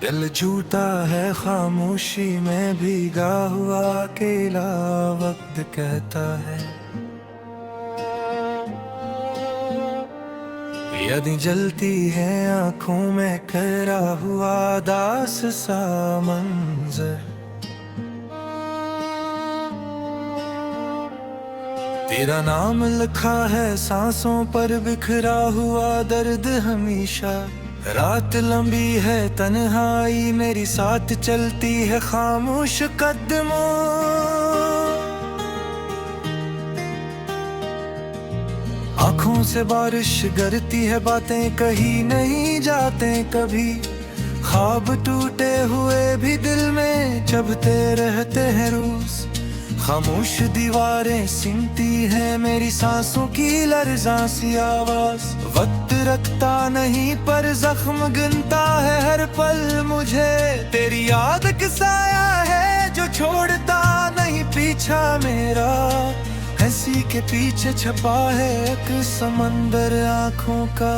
दिल झूठा है खामोशी में भीगा हुआ अकेला वक्त कहता है, यदि जलती है आंखों में खरा हुआ दास सा मंजर। तेरा नाम लिखा है सांसों पर बिखरा हुआ दर्द हमेशा। रात लंबी है तन्हाई मेरी साथ चलती है खामोश कदमों। आंखों से बारिश गिरती है बातें कही नहीं जाते कभी। ख्वाब टूटे हुए भी दिल में चबते रहते हैं रोज। खामोश दीवारें सिमटी है मेरी सांसों की लर्जा सी आवाज। वक्त रखता नहीं पर जख्म गिनता है हर पल मुझे। तेरी याद का साया है जो छोड़ता नहीं पीछा मेरा। हंसी के पीछे छपा है एक समंदर आंखों का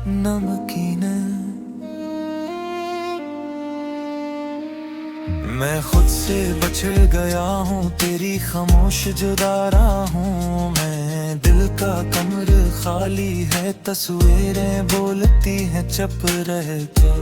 नमकीन। मैं खुद से बछड़ गया हूँ तेरी खामोश जुदारा हूँ मैं। दिल का कमर खाली है तस्वीरें बोलती हैं चुप रह के।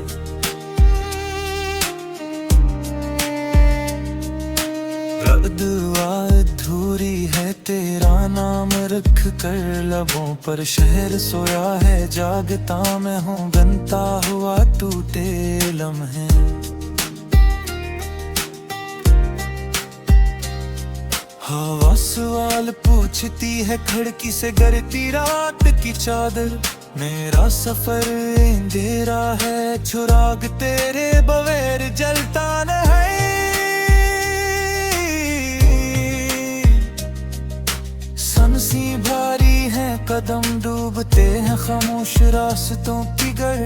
दुआ अधूरी है तेरा नाम रख कर लबों पर। शहर सोया है जागता मैं हूँ बनता हुआ टूटे लम्हे। हवा सवाल पूछती है खिड़की से गिरती रात की चादर। मेरा सफर अंधेरा है चुराग तेरे बगैर जलता नहीं। सी भारी है कदम डूबते हैं खामोश रास्तों की गर।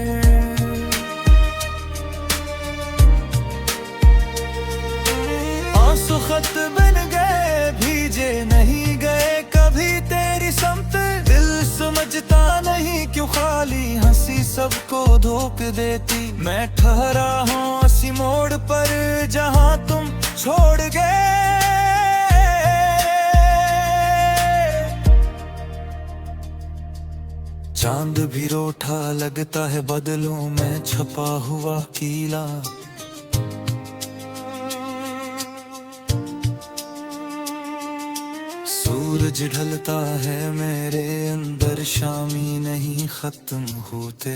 आंसू खत बन गए भीजे नहीं गए कभी तेरी समत। दिल समझता नहीं क्यों खाली हंसी सबको धोख देती। मैं ठहरा हूँ उसी मोड़ पर जहाँ तुम छोड़ गए। चांद भी रोठा लगता है बदलों में छपा हुआ कीला। सूरज ढलता है मेरे अंदर शामी नहीं खत्म होते।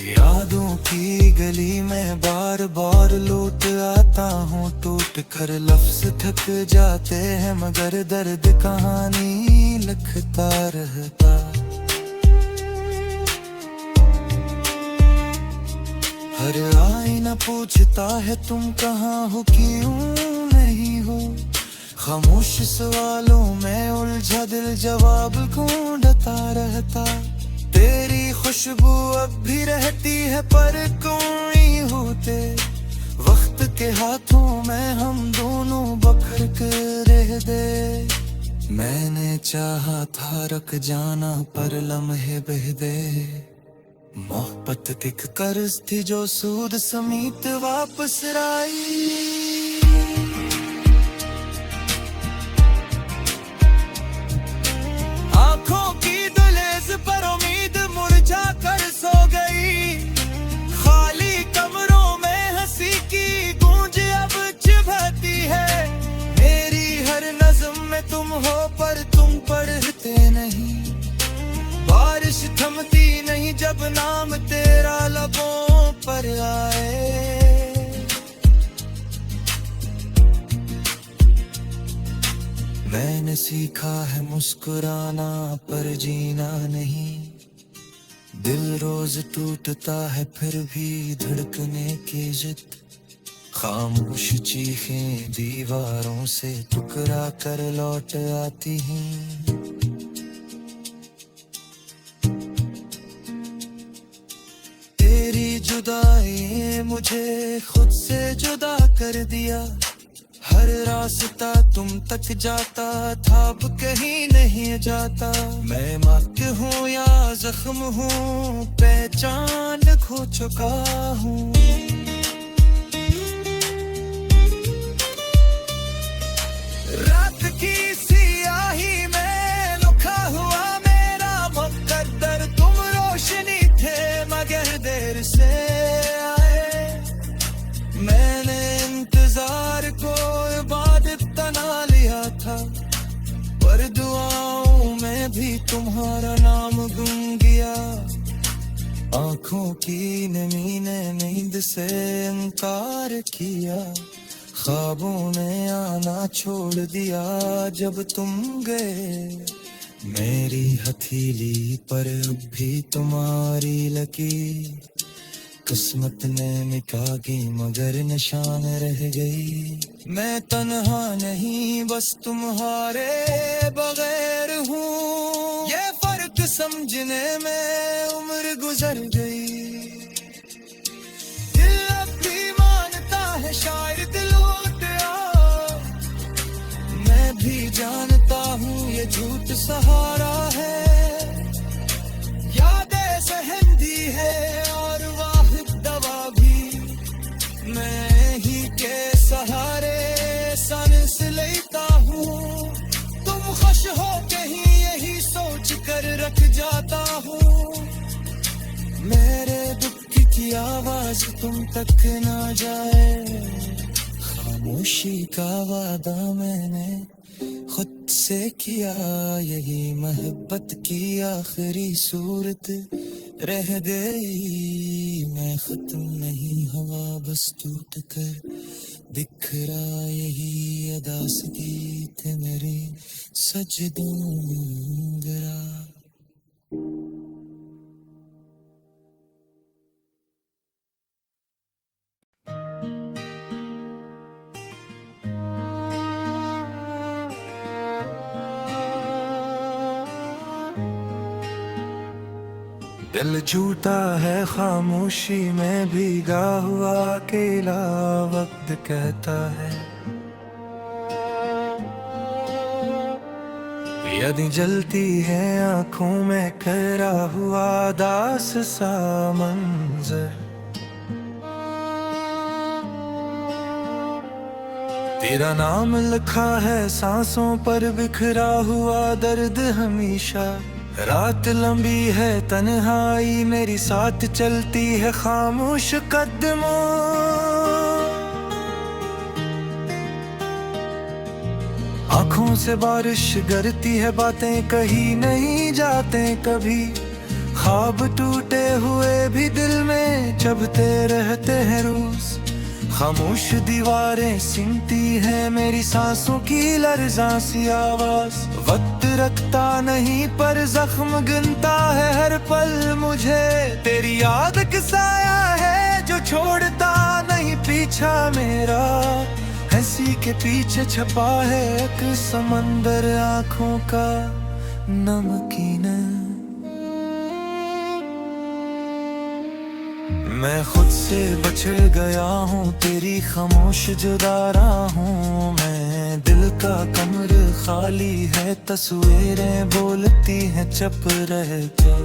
यादों की गली में बार बार लौट आता हूँ टूट कर। लफ्ज थक जाते हैं मगर दर्द कहानी लिखता रहता। हर आईना पूछता है तुम कहाँ हो क्यों नहीं हो। खामोश सवालों में उलझा दिल जवाब ढूंढता रहता। तेरी खुशबू अब भी रहती है पर कोई होते। वक्त के हाथों में हम दोनों बखर कर रह दे। मैंने चाहा था रख जाना पर लम्हे बह दे। मोहब्बत एक कर्ज थी जो सूद समेत वापस आई। तुम हो पर तुम पढ़ते नहीं। बारिश थमती नहीं जब नाम तेरा लबों पर आए। मैंने सीखा है मुस्कुराना पर जीना नहीं। दिल रोज टूटता है फिर भी धड़कने की जिद। खामोश चीखें दीवारों से टुकरा कर लौट आती हैं। तेरी जुदाई मुझे खुद से जुदा कर दिया। हर रास्ता तुम तक जाता था, अब कहीं नहीं जाता। मैं मत हूँ या जख्म हूँ, पहचान खो चुका हूँ। रात की सियाही में लुका हुआ मेरा मुकद्दर, तुम रोशनी थे मगर देर से आए। मैंने इंतजार को इबादत बना लिया था, पर दुआओं में भी तुम्हारा नाम गुम गया। आंखों की नमी ने नींद से इनकार किया, ख्वाबों ने आना छोड़ दिया जब तुम गए। मेरी हथेली पर अब भी तुम्हारी लकीर, किस्मत ने मिटा के मगर निशान रह गई। मैं तन्हा नहीं बस तुम्हारे बगैर हूँ, ये फर्क समझने में उम्र गुजर गई। दिल अब भी मानता है शायद दिल लौट आओ, मैं भी जानता हूँ ये झूठ सहारा है। यादें सहंदी है और वाहिद दवा भी, मैं ही के सहारे सांस लेता हूँ। तुम खुश हो कहीं यही सोच कर रख जाता हूँ, मेरे दुख की आवाज तुम तक ना जाए। खामोशी का वादा मैंने खुद से किया, यही मोहब्बत की आखिरी सूरत रह गई। मैं खत्म नहीं हवा बस टूट कर बिखरा, यही अदासगी थे मेरे सजदों गिरा। दिल झूठा है खामोशी में भीगा हुआ अकेला, वक्त कहता है यदि जलती है आंखों में खरा हुआ दास सा मंजर। तेरा नाम लिखा है सांसों पर बिखरा हुआ दर्द हमेशा। रात लंबी है तन्हाई मेरी साथ चलती है खामोश कदमों। आंखों से बारिश गिरती है बातें कही नहीं जाते कभी। ख्वाब टूटे हुए भी दिल में चबते रहते हैं रोज। खामोश दीवारें सिमटी है मेरी सांसों की लर्जा सी आवाज। वक्त रखता नहीं पर जख्म गिनता है हर पल मुझे। तेरी याद का साया है जो छोड़ता नहीं पीछा मेरा। हंसी के पीछे छपा है एक समंदर आंखों का नमकीन। मैं खुद से बछड़ गया हूँ तेरी खामोश जुदारा हूँ मैं। दिल का कमर खाली है तस्वीरें बोलती हैं चुप रह के।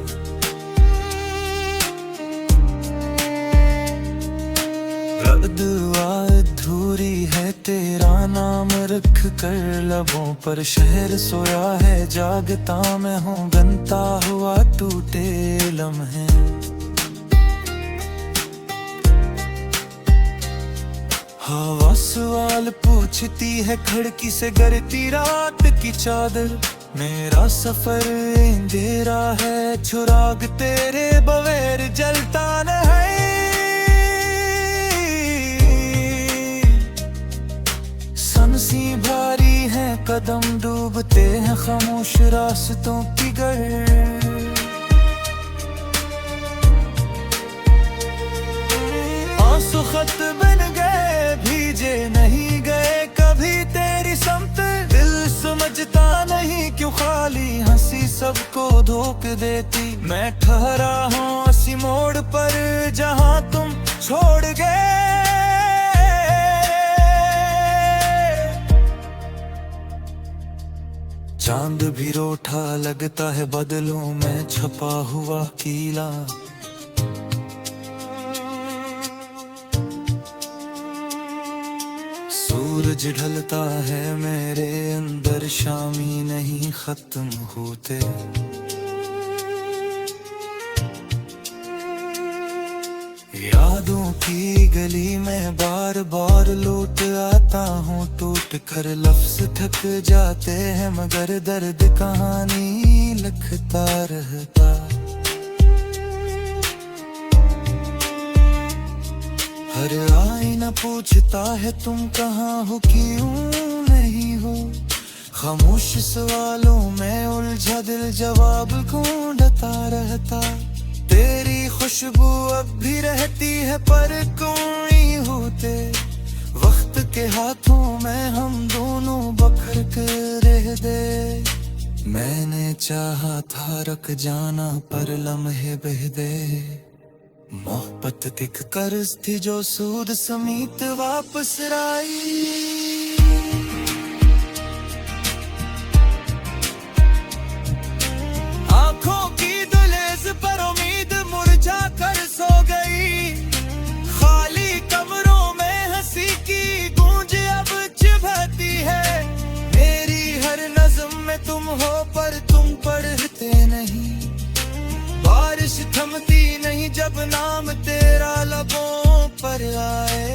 दुआ अधूरी है तेरा नाम रख कर लबों पर। शहर सोया है जागता मैं हूँ गनता हुआ टूटे लम्हे। हवा सवाल पूछती है खिड़की से गिरती रात की चादर। मेरा सफर अंधेरा है चुराग तेरे बगैर जलता नहीं। सी भारी है कदम डूबते हैं खामोश रास्तों की गर। आंसू खत बन गए भीजे नहीं गए कभी तेरी समत। दिल समझता नहीं क्यों खाली हंसी सबको धोख देती। मैं ठहरा हूँ उसी मोड़ पर जहाँ तुम छोड़ गए। चांद भी रूठा लगता है बदलों में छपा हुआ कीला। सूरज ढलता है मेरे अंदर, शामी नहीं खत्म होते। यादों की गली में बार बार लौट आता हूँ, टूट कर लफ्ज थक जाते हैं मगर दर्द कहानी लिखता रहता। हर आईना पूछता है तुम कहाँ हो, क्यों नहीं हो। खामोश सवालों में उलझा दिल जवाब ढूंढता रहता। तेरी खुशबू अब भी रहती है पर कोई होते, वक्त के हाथों में हम दोनों बखर कर रह दे। मैंने चाहा था रख जाना पर लम्हे बह दे। मोहब्बत एक कर्ज थी जो सूद समेत वापस आई। आंखों की दहलीज पर उम्मीद मुरझा कर सो गई। खाली कमरों में हंसी की गूंज अब चुभती है। मेरी हर नज़्म में तुम हो पर तुम पढ़ते नहीं। बारिश थमती नहीं जब नाम तेरा लबों पर आए।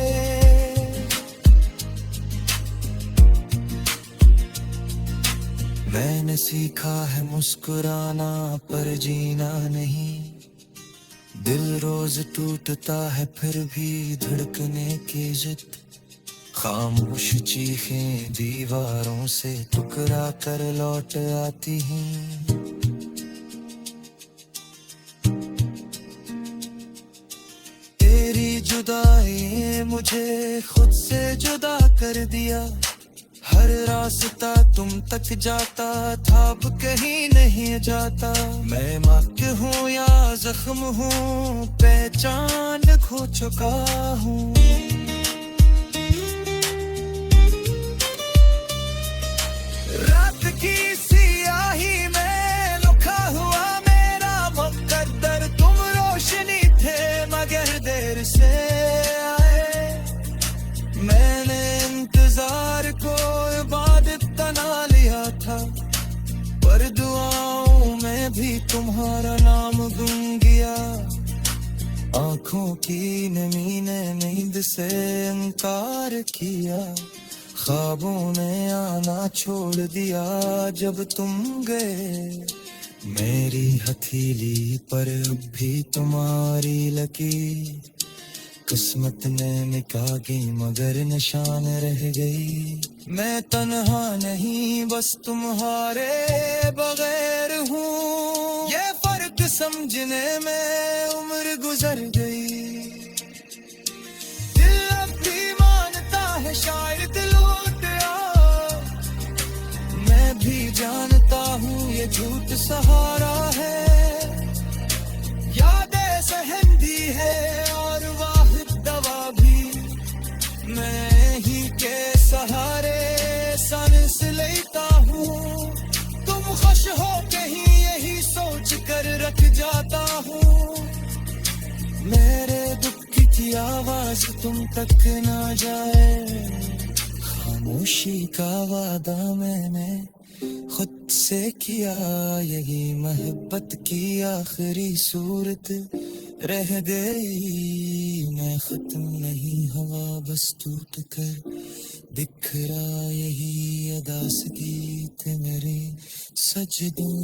मैंने सीखा है मुस्कुराना पर जीना नहीं। दिल रोज टूटता है फिर भी धड़कने की जिद। खामोश चीखें दीवारों से टकरा कर लौट आती हैं। जुदाई मुझे खुद से जुदा कर दिया। हर रास्ता तुम तक जाता था अब कहीं नहीं जाता। मैं मत हूँ या जख्म हूँ, पहचान खो चुका हूँ। रात की सियाही में लुका हुआ मेरा मुकद्दर, तुम रोशनी थे मगर देर से आए। मैंने इंतजार को इबादत बना लिया था पर दुआओं में भी तुम्हारा नाम गुम गया। आंखों की नमी ने नींद से इनकार किया। ख्वाबों ने आना छोड़ दिया जब तुम गए। मेरी हथेली पर अब भी तुम्हारी लकीर। किस्मत ने मिटाई मगर निशान रह गई। मैं तन्हा नहीं बस तुम्हारे बगैर हूँ। ये फर्क समझने में उम्र गुजर गई। दिल अब भी मानता है शायद लौट आ। मैं भी जानता हूँ ये झूठ सहारा है। यादें सहंदी है और वाहिद दवा भी। मैं ही के सहारे सांस लेता हूँ। तुम खुश हो कहीं यही सोच कर रख जाता हूँ। मेरे दुख की आवाज तुम तक ना जाए। खामोशी का वादा मैंने खुद से किया। यही मोहब्बत की आखिरी सूरत रह गई। मैं खत्म नहीं हवा बस टूट कर बिखरा। यही अदा से गीत मेरे सजदों